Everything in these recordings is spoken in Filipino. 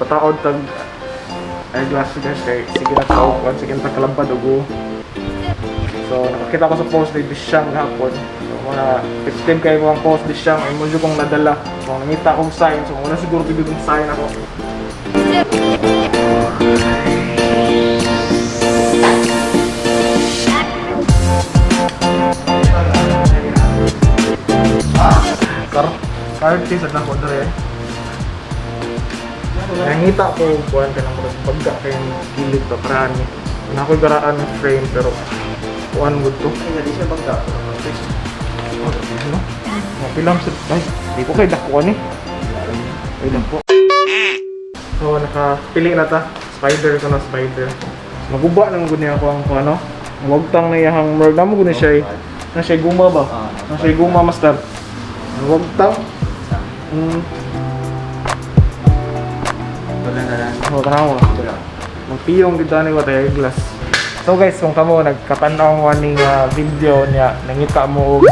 pataod tag eyeglasses guys kay sige na tao kung sige na kalabad ugo. So nakakita ko sa post ni Bisyang hapon. So mga 15 kayo mga post ni Bisyang ay mo kong nadala. So nakita kong sign. So muna siguro bigod yung sign ako. Card case at ako dre. Nangita ko buwan ka ng mga pagka kayong gilid pa paraan. Na ako'y garaan ng frame pero kuhan mo ito. Ay, hindi siya bangga. Ano? Mapilang sa... Ay, di ko kayo dakuan eh. Ay, dako. So, nakapili na ta. Spider ko na spider. Naguba nang guni ako ang ano. Wagtang na iyahang merg. Namo guni siya eh. Na siya guma ba? Na siya guma master. Wagtang. Wala na lang. Oh, tanaw mo. Magpiyong dito ni ko tayo glass. So guys, kung kamo nagkatanaw mo ning video niya, nangita mo og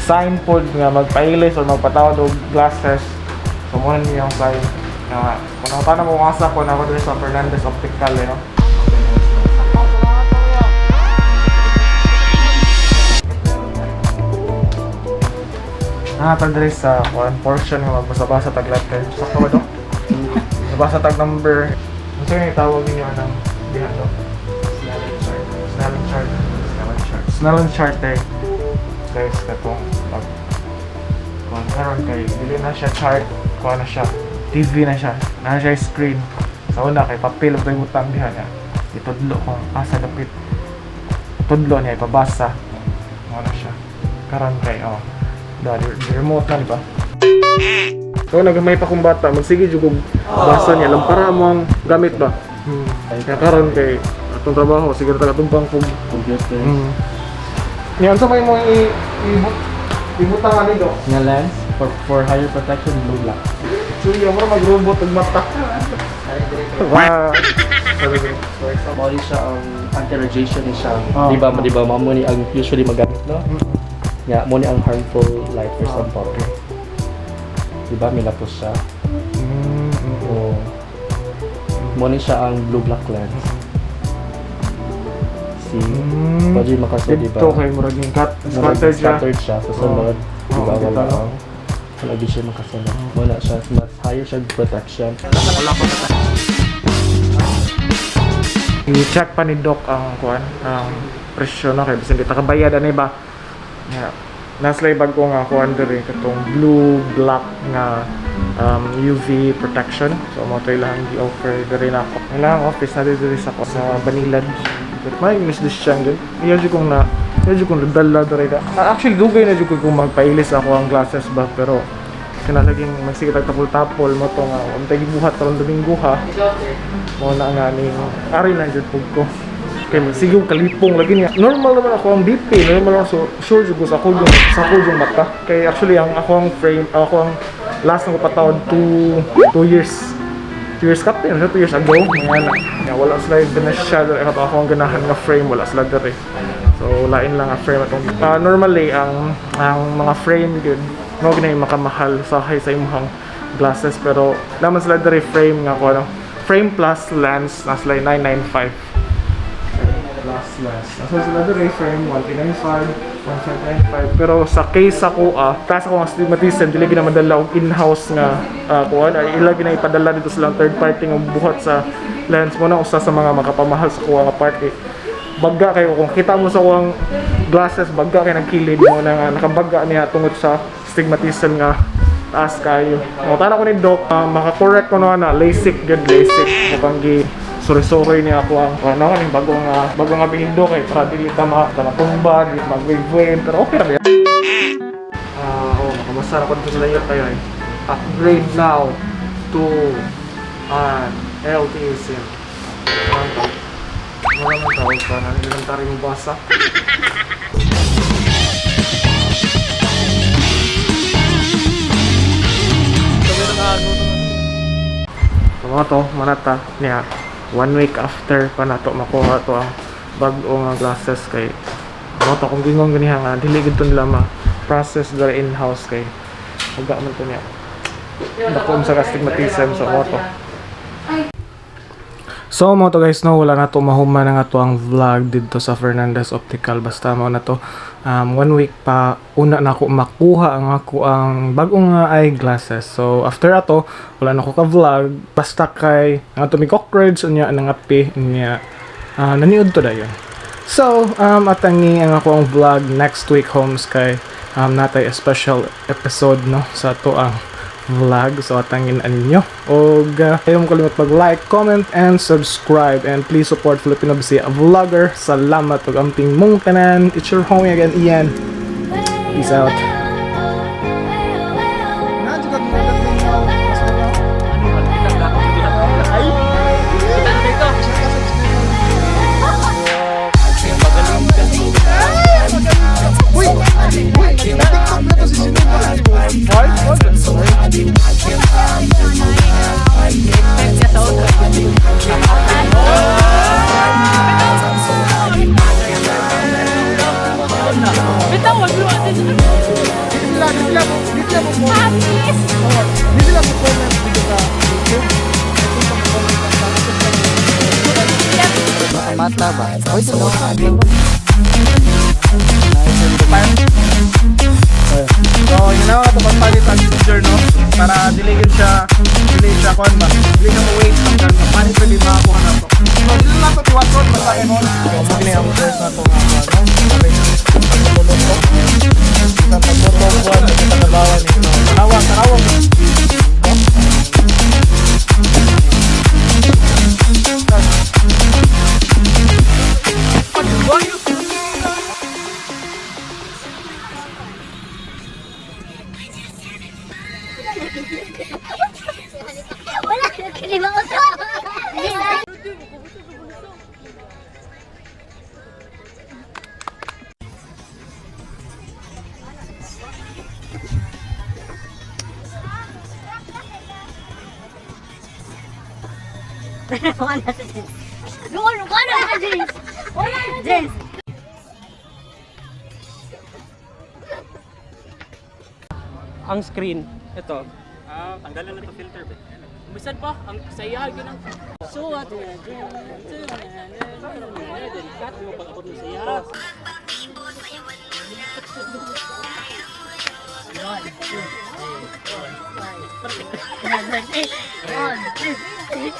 sign pod nga magpailis or magpatawad og glasses. So mo niya yung sign na kung nakatanaw mo asa ko na ako dito sa Fernandez Optical eh, no? Nakatag sa portion nga magbasa-basa tag letter. Sakto ba ito? Nabasa tag number. Ano sa'yo yung tawag ninyo ng dihan to? Snellen chart eh. Guys, katong pag kung meron kay dili na siya chart, kung na siya TV na siya, na siya screen. Sa una kay papel ug butang diha niya. Itudlo kung asa dapit. Tudlo niya ipabasa. Mo na siya. Karon kay remote na, di ba? So nagmay pa kong bata, magsige jud kog basa niya lang para mo ang gamit ba. Kaya karon kay atong trabaho sige ta katumpang kog Computer. Yan sa may mo ibutang ani do. Nga lens for higher protection blue black. So yung mo mag-robot ug mata. Wow. For example, siya ang anti-radiation ni siya. Oh. Di ba mamo ni ang usually magamit, no? Ya, mo ni ang harmful light for example. Di ba milapos siya? O mo ni siya ang blue black lens. Pwede makasya, di ba? Ito kay murag yung scattered siya sa sunod. Di ba wala ang lagi siya makasunod. Wala siya, mas higher siya protection. I-check pa ni Doc ang kuan, ang presyo na kay bisan kita kabayad ani ba? Yeah. Naslay bag ko nga kuan diri katong blue black nga UV protection. So mo to ilang gi-offer diri na ako. Ilang office na diri sa Banilad. But may miss this siyang din. Iya jud kong dala diri da. Actually dugay na jud ko kung magpailis ako ang glasses ba pero kinalaging magsige tapol mo to nga untay gibuhat karon Domingo ha. Mo na nga ning ari na jud ko. Kay magsige kalipong lagi niya. Normal naman ako ang BP, normal lang so sure jud ko sa ko yung mata. Kay actually ang ako ang last na ko patawad 2 years. 2 years captain, 2 years ago. Nga wala sila yung binasya dito. Ako ang ganahan nga frame, wala sila dito. So lain lang ang frame atong normally ang mga frame yun no ginay makamahal sa imong glasses pero naman sila diri frame nga ko ano frame plus lens na sila 995 plus lens so sila diri frame 195 pero sa case ako taas ako ang astigmatism dili gina madala og in-house nga kuan ay ila gina ipadala dito silang third party nga buhat sa lens mo na usa sa mga makapamahal sa kuha nga part bagga kayo kung kita mo sa kuang glasses bagga kay nagkilid mo na nga nakabagga niya tungod sa astigmatism nga taas kayo. Mo tana ko ni Doc maka-correct ko na LASIK good LASIK kapag sorry niya ako ang ano kaning bagong nga bindo kay para dili ta matumba di mag-wave pero okay ra ba makamasa ko dito sa layer kayo upgrade now to LTE SIM. Maraming tawag pa na nilang taring basa. So mga to, manata niya 1 week after pa na to makuha to ang bag-o nga glasses kay mga to kung gingong ganihan nga dili gid to nila ma-process dara in-house kay huga man to niya. Dakom sa astigmatism sa mga to. So mo to guys, no, wala na to mahuman na nga to ang vlog dito sa Fernandez Optical. Basta mo na to 1 week pa una na ako makuha ang ako ang bagong eyeglasses. So after ato wala na ko ka vlog basta kay nga to mi cockroach unya nangapi niya naniud to dayon. So atangi ang ako ang vlog next week homes kay natay a special episode no sa to ang vlog. So atangin ninyo og ayaw mo kalimot mag-like, comment, and subscribe, and please support Filipino Bisaya Vlogger. Salamat og amping mong tanan. It's your homie again, Ian. Peace out. Mata ba? O ito no? So, yun na ito magpalit ang teacher, no? Para dili siya kon ba? Dili siya mo-wait hanggang mapalit sa lima ako na to. So, dili lang ito tiwason, basta yun, no? So, magli ang first na ito nga, no? Okay. Pagpulong ko. Isang pagpulong ko, nakita na bawa ni. Tarawang. Wala, kilima ko to. Wala sa Jens. Wala sa Jens. Wala sa Jens. Ang screen, ito. Tanggalan na to filter ba? Umisan pa, ang saya yun ang suwat na cut mo pag ako ng saya. One, two, three.